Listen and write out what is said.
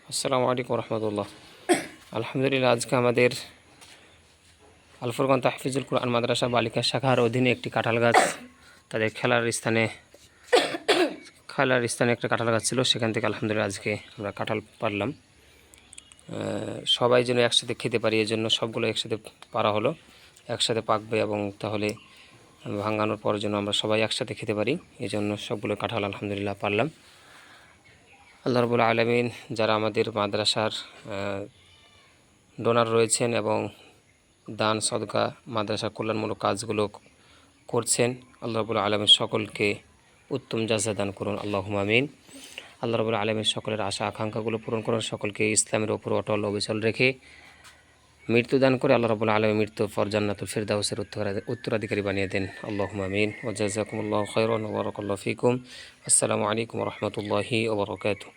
আসসালামু আলাইকুম রহমতুল্লাহ। আলহামদুলিল্লাহ, আজকে আমাদের আল ফুরকান তাহফিজুল কুরআন মাদ্রাসা বালিকা শাখার অধীনে একটি কাঁঠাল গাছ, তাদের খেলার স্থানে একটা কাঁঠাল গাছ ছিল, সেখান থেকে আলহামদুলিল্লাহ আজকে আমরা কাঁঠাল পারলাম। সবাই যেন একসাথে খেতে পারি, এই জন্য সবগুলো একসাথে পারা হলো, একসাথে পাকবে এবং তাহলে ভাঙানোর পর যেন আমরা সবাই একসাথে খেতে পারি, এই জন্য সবগুলো কাঁঠাল আলহামদুলিল্লাহ পারলাম। আল্লাহ রাব্বুল আলামিন যারা আমাদের মাদ্রাসার ডোনার রয়েছেন এবং দান সদকা মাদ্রাসা কল্যাণমূলক কাজগুলো করছেন, আল্লাহ রাব্বুল আলামিন সকলকে উত্তম জাযা দান করুন, আল্লাহুম্মা আমিন। আল্লাহ রাব্বুল আলামিন সকলের আশা আকাঙ্ক্ষাগুলো পূরণ করুন, সকলকে ইসলামের ওপর অটল অবিচল রেখে মৃত্যু দান করে আল্লাহ রাব্বুল আলামিন মৃত্যুর পর জান্নাতুল ফিরদাউসের উত্তরাধিকারী বানিয়ে দেন, আল্লাহুম্মা আমিন। ওয়া জাযাকুমুল্লাহু খাইরান ওয়া বারাকাল্লাহু ফীকুম। আসসালামু আলাইকুম ওয়া রাহমাতুল্লাহি ওয়া বারাকাতুহু।